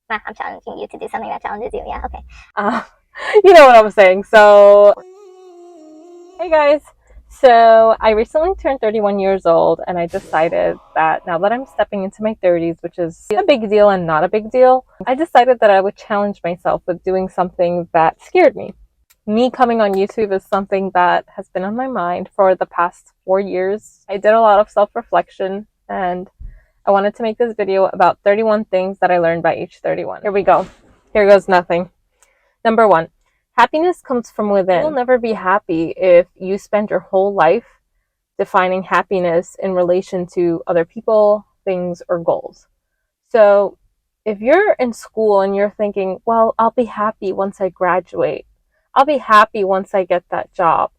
I'm challenging you to do something that challenges you. Yeah, okay. Uh, you know what I'm saying. So, hey guys. So, I recently turned 31 years old, and I decided that now that I'm stepping into my 30s, which is a big deal and not a big deal, I decided that I would challenge myself with doing something that scared me. Me coming on YouTube is something that has been on my mind for the past 4 years. I did a lot of self-reflection, and I wanted to make this video about 31 things that I learned by age 31. Here we go. Here goes nothing. Number one, happiness comes from within. You will never be happy if you spend your whole life defining happiness in relation to other people, things, or goals. So if you're in school and you're thinking, well, I'll be happy once I graduate, I'll be happy once I get that job,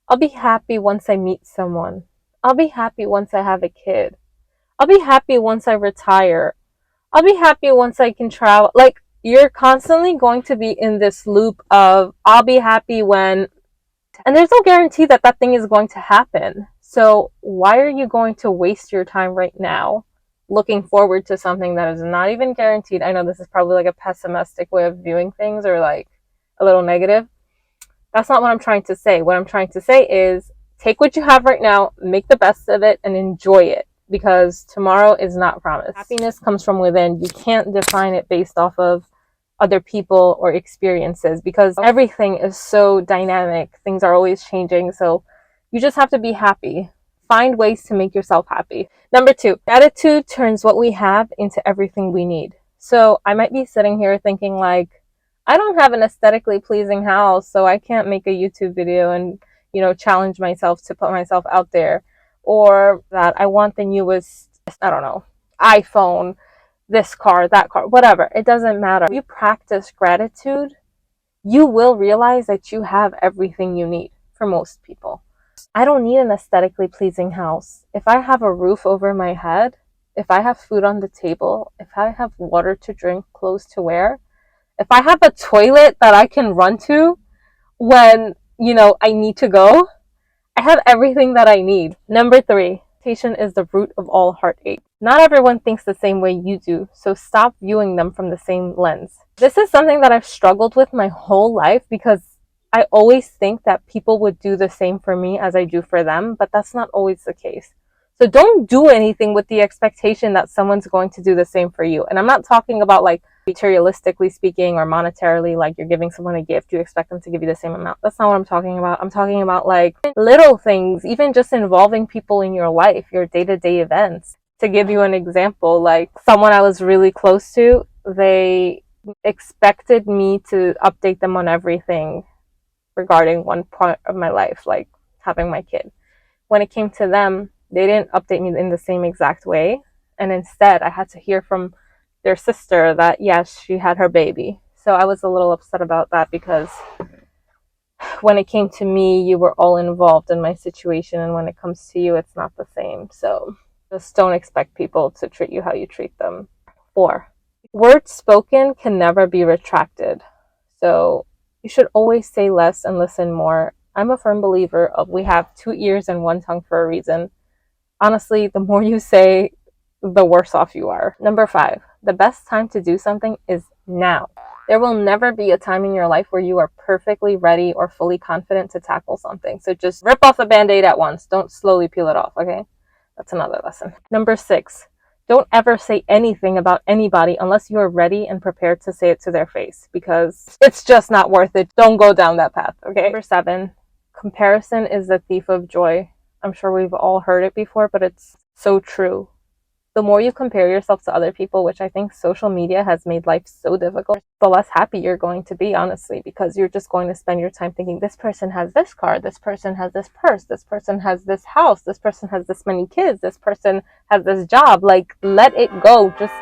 I'll be happy once I meet someone, I'll be happy once I have a kid, I'll be happy once I retire, I'll be happy once I can travel. Like, you're constantly going to be in this loop of, I'll be happy when, and there's no guarantee that that thing is going to happen. So, why are you going to waste your time right now looking forward to something that is not even guaranteed? I know this is probably like a pessimistic way of viewing things or like a little negative. That's not what I'm trying to say. What I'm trying to say is take what you have right now, make the best of it, and enjoy it, because tomorrow is not promised. Happiness comes from within. You can't define it based off of other people or experiences, because everything is so dynamic. Things are always changing. So you just have to be happy. Find ways to make yourself happy. Number two, gratitude turns what we have into everything we need. So I might be sitting here thinking like, I don't have an aesthetically pleasing house, so I can't make a YouTube video and, challenge myself to put myself out there. Or that I want the newest, I don't know, iPhone, this car, that car, whatever. It doesn't matter. If you practice gratitude, you will realize that you have everything you need for most people. I don't need an aesthetically pleasing house. If I have a roof over my head, if I have food on the table, if I have water to drink, clothes to wear, if I have a toilet that I can run to when, I need to go, I have everything that I need. Number three, expectation is the root of all heartache. Not everyone thinks the same way you do, so stop viewing them from the same lens. This is something that I've struggled with my whole life, because I always think that people would do the same for me as I do for them, but that's not always the case. So don't do anything with the expectation that someone's going to do the same for you. And I'm not talking about like materialistically speaking or monetarily, like you're giving someone a gift, you expect them to give you the same amount. That's not what I'm talking about. I'm talking about like little things, even just involving people in your life, your day-to-day events. To give you an example, like someone I was really close to, they expected me to update them on everything regarding one part of my life, like having my kid. When it came to them, they didn't update me in the same exact way. And instead, I had to hear from their sister that, yes, she had her baby. So I was a little upset about that, because when it came to me, you were all involved in my situation. And when it comes to you, it's not the same. So just don't expect people to treat you how you treat them. 4, words spoken can never be retracted. So you should always say less and listen more. I'm a firm believer of we have 2 ears and 1 tongue for a reason. Honestly, the more you say, the worse off you are. Number 5, the best time to do something is now. There will never be a time in your life where you are perfectly ready or fully confident to tackle something. So just rip off the band-aid at once. Don't slowly peel it off, okay? That's another lesson. Number 6, don't ever say anything about anybody unless you are ready and prepared to say it to their face, because it's just not worth it. Don't go down that path, okay? Number 7, comparison is the thief of joy. I'm sure we've all heard it before, but it's so true. The more you compare yourself to other people, which I think social media has made life so difficult, the less happy you're going to be, honestly, because you're just going to spend your time thinking, this person has this car, this person has this purse, this person has this house, this person has this many kids, this person has this job. Like, let it go. Just,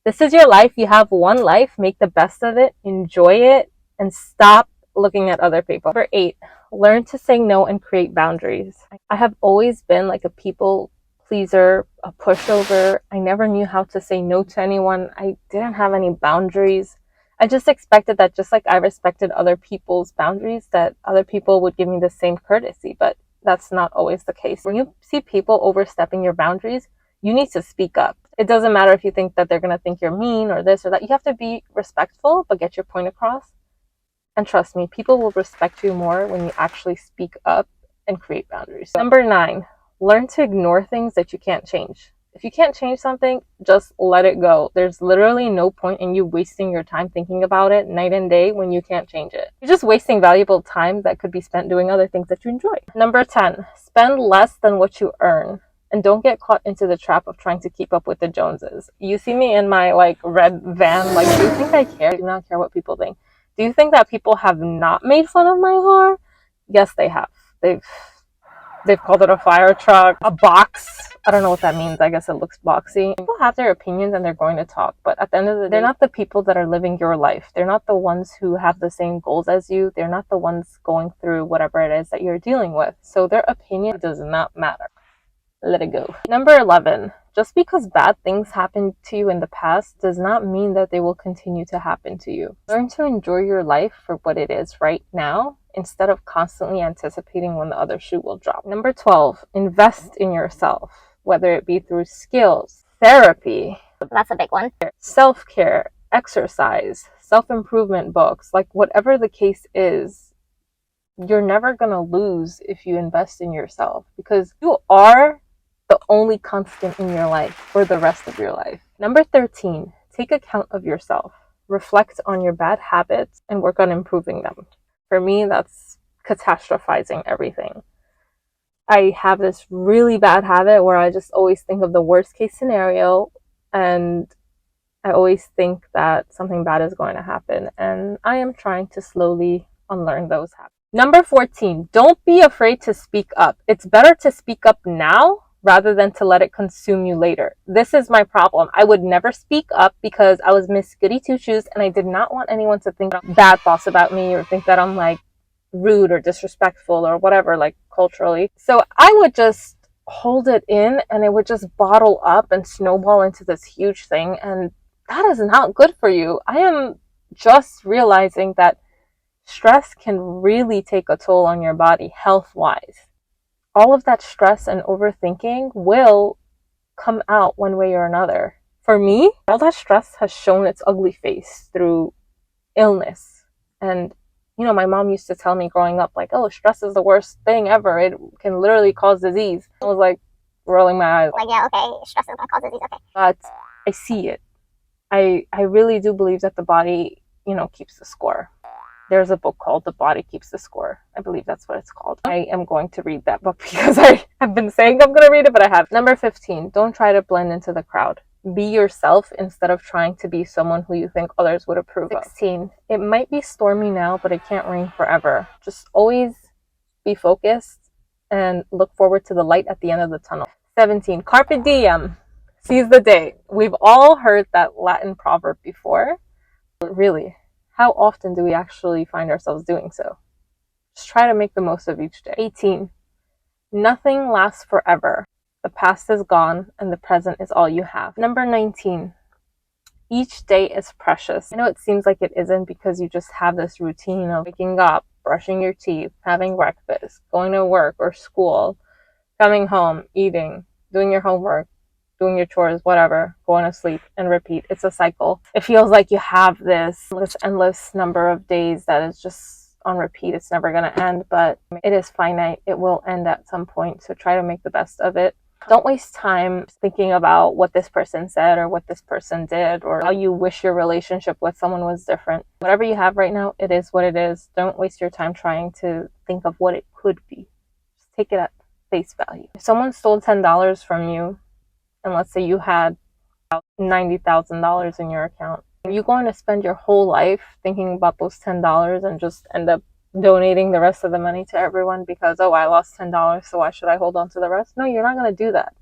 this is your life. You have one life. Make the best of it. Enjoy it. And stop looking at other people. Number 8, learn to say no and create boundaries. I have always been like a people pleaser, a pushover. I never knew how to say no to anyone. I didn't have any boundaries. I just expected that, just like I respected other people's boundaries, that other people would give me the same courtesy, but that's not always the case. When you see people overstepping your boundaries, you need to speak up. It doesn't matter if you think that they're going to think you're mean or this or that. You have to be respectful, but get your point across. And trust me, people will respect you more when you actually speak up and create boundaries. Number 9, learn to ignore things that you can't change. If you can't change something, just let it go. There's literally no point in you wasting your time thinking about it night and day when you can't change it. You're just wasting valuable time that could be spent doing other things that you enjoy. Number 10, spend less than what you earn. And don't get caught into the trap of trying to keep up with the Joneses. You see me in my red van, do you think I care? I do not care what people think. Do you think that people have not made fun of my hair? Yes, they have. They've called it a fire truck, a box. I don't know what that means. I guess it looks boxy. People have their opinions and they're going to talk, but at the end of the day, they're not the people that are living your life. They're not the ones who have the same goals as you. They're not the ones going through whatever it is that you're dealing with. So their opinion does not matter. Let it go. Number 11, just because bad things happened to you in the past does not mean that they will continue to happen to you. Learn to enjoy your life for what it is right now instead of constantly anticipating when the other shoe will drop. Number 12, invest in yourself, whether it be through skills, therapy. That's a big one. Self-care, exercise, self-improvement books, whatever the case is, you're never going to lose if you invest in yourself because you are the only constant in your life for the rest of your life. Number 13, take account of yourself. Reflect on your bad habits and work on improving them. For me, that's catastrophizing everything. I have this really bad habit where I just always think of the worst case scenario and I always think that something bad is going to happen. And I am trying to slowly unlearn those habits. Number 14, don't be afraid to speak up. It's better to speak up now rather than to let it consume you later. This is my problem. I would never speak up because I was Miss Goody Two-Shoes and I did not want anyone to think bad thoughts about me or think that I'm rude or disrespectful or whatever, culturally. So I would just hold it in and it would just bottle up and snowball into this huge thing. And that is not good for you. I am just realizing that stress can really take a toll on your body health-wise. All of that stress and overthinking will come out one way or another. For me, all that stress has shown its ugly face through illness. And, my mom used to tell me growing up, oh, stress is the worst thing ever. It can literally cause disease. I was rolling my eyes. Yeah, okay, stress is going to cause disease, okay. But I see it. I really do believe that the body, keeps the score. There's a book called The Body Keeps the Score. I believe that's what it's called. I am going to read that book because I have been saying I'm going to read it, but I haven't. Number 15, don't try to blend into the crowd. Be yourself instead of trying to be someone who you think others would approve of. 16, it might be stormy now, but it can't rain forever. Just always be focused and look forward to the light at the end of the tunnel. 17, Carpe Diem. Seize the day. We've all heard that Latin proverb before, but really, how often do we actually find ourselves doing so? Just try to make the most of each day. 18. Nothing lasts forever. The past is gone and the present is all you have. Number 19. Each day is precious. I know it seems like it isn't because you just have this routine of waking up, brushing your teeth, having breakfast, going to work or school, coming home, eating, doing your homework, doing your chores, whatever, going to sleep and repeat. It's a cycle. It feels like you have this endless number of days that is just on repeat. It's never going to end, but it is finite. It will end at some point. So try to make the best of it. Don't waste time thinking about what this person said or what this person did or how you wish your relationship with someone was different. Whatever you have right now, it is what it is. Don't waste your time trying to think of what it could be. Just take it at face value. If someone stole $10 from you, and let's say you had $90,000 in your account, are you going to spend your whole life thinking about those $10 and just end up donating the rest of the money to everyone because, oh, I lost $10, so why should I hold on to the rest? No, you're not going to do that.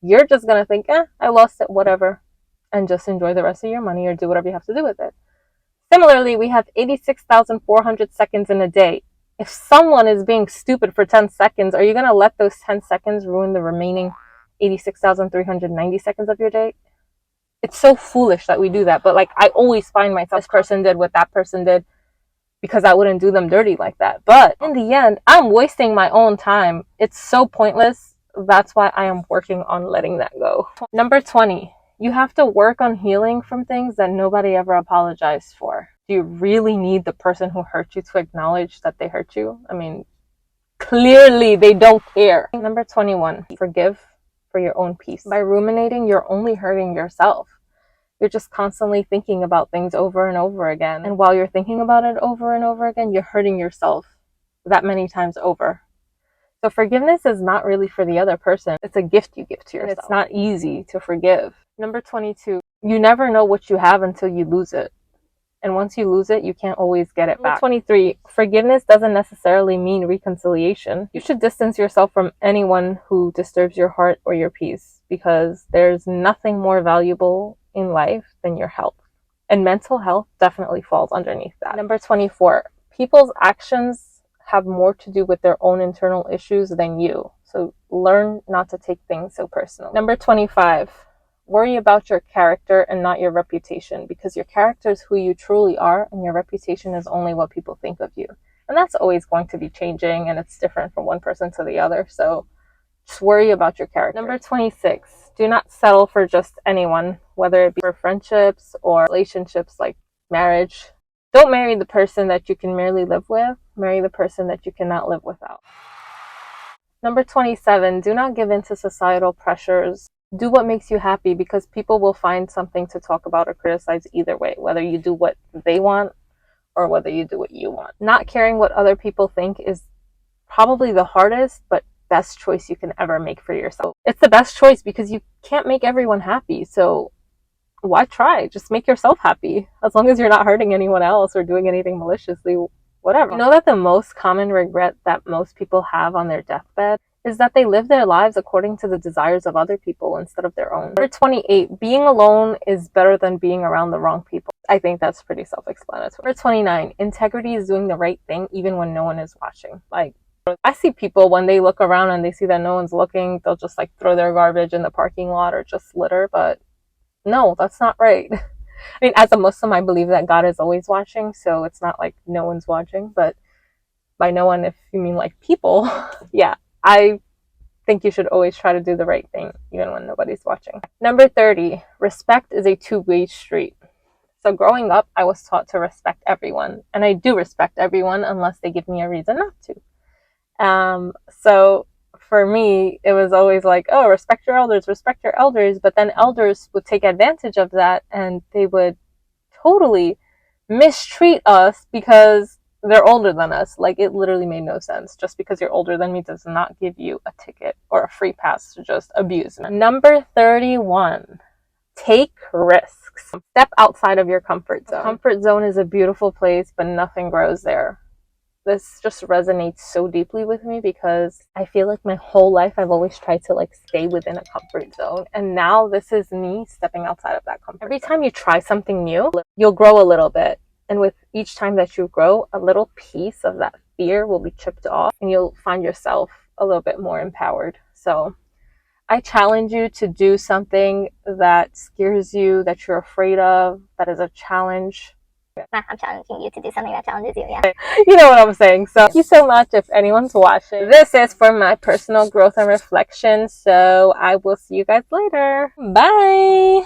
You're just going to think, I lost it, whatever, and just enjoy the rest of your money or do whatever you have to do with it. Similarly, we have 86,400 seconds in a day. If someone is being stupid for 10 seconds, are you going to let those 10 seconds ruin the remaining 86,390 seconds of your day? It's so foolish that we do that. But I always find myself, this person did what that person did, because I wouldn't do them dirty like that. But in the end, I'm wasting my own time. It's so pointless. that's why I am working on letting that go. Number 20, you have to work on healing from things that nobody ever apologized for. Do you really need the person who hurt you to acknowledge that they hurt you? I mean, clearly they don't care. Number 21, forgive for your own peace. By ruminating, you're only hurting yourself. You're just constantly thinking about things over and over again. And while you're thinking about it over and over again, you're hurting yourself that many times over. So forgiveness is not really for the other person. It's a gift you give to yourself. It's not easy to forgive. Number 22, you never know what you have until you lose it. And once you lose it, you can't always get it back. 23, forgiveness doesn't necessarily mean reconciliation. You should distance yourself from anyone who disturbs your heart or your peace, because there's nothing more valuable in life than your health. And mental health definitely falls underneath that. Number 24, people's actions have more to do with their own internal issues than you. So learn not to take things so personal. Number 25, worry about your character and not your reputation, because your character is who you truly are and your reputation is only what people think of you. And that's always going to be changing, and it's different from one person to the other. So just worry about your character. Number 26, do not settle for just anyone, whether it be for friendships or relationships like marriage. Don't marry the person that you can merely live with. Marry the person that you cannot live without. Number 27, do not give in to societal pressures. Do what makes you happy, because people will find something to talk about or criticize either way, whether you do what they want or whether you do what you want. Not caring what other people think is probably the hardest but best choice you can ever make for yourself. It's the best choice because you can't make everyone happy. So why try? Just make yourself happy. As long as you're not hurting anyone else or doing anything maliciously, whatever. You know that the most common regret that most people have on their deathbed is that they live their lives according to the desires of other people instead of their own. Number 28, being alone is better than being around the wrong people. I think that's pretty self-explanatory. Number 29, integrity is doing the right thing even when no one is watching. Like, I see people when they look around and they see that no one's looking, they'll just like throw their garbage in the parking lot or just litter, but no, that's not right. I mean, as a Muslim, I believe that God is always watching, so it's not like no one's watching, but by no one, if you mean like people, yeah, I think you should always try to do the right thing, even when nobody's watching. Number 30, respect is a two-way street. So growing up, I was taught to respect everyone, and I do respect everyone unless they give me a reason not to. So for me, it was always like, oh, respect your elders. But then elders would take advantage of that and they would totally mistreat us because they're older than us. Like, it literally made no sense. Just because you're older than me does not give you a ticket or a free pass to just abuse me. Number 31, take risks. Step outside of your comfort zone. Comfort zone is a beautiful place, but nothing grows there. This just resonates so deeply with me because I feel like my whole life I've always tried to like stay within a comfort zone, and now this is me stepping outside of that comfort zone. Every time you try something new, you'll grow a little bit, and with each time that you grow, a little piece of that fear will be chipped off and you'll find yourself a little bit more empowered. So I challenge you to do something that scares you, that you're afraid of, that is a challenge. I'm challenging you to do something that challenges you, yeah. You know what I'm saying. So thank you so much if anyone's watching. This is for my personal growth and reflection. So I will see you guys later. Bye.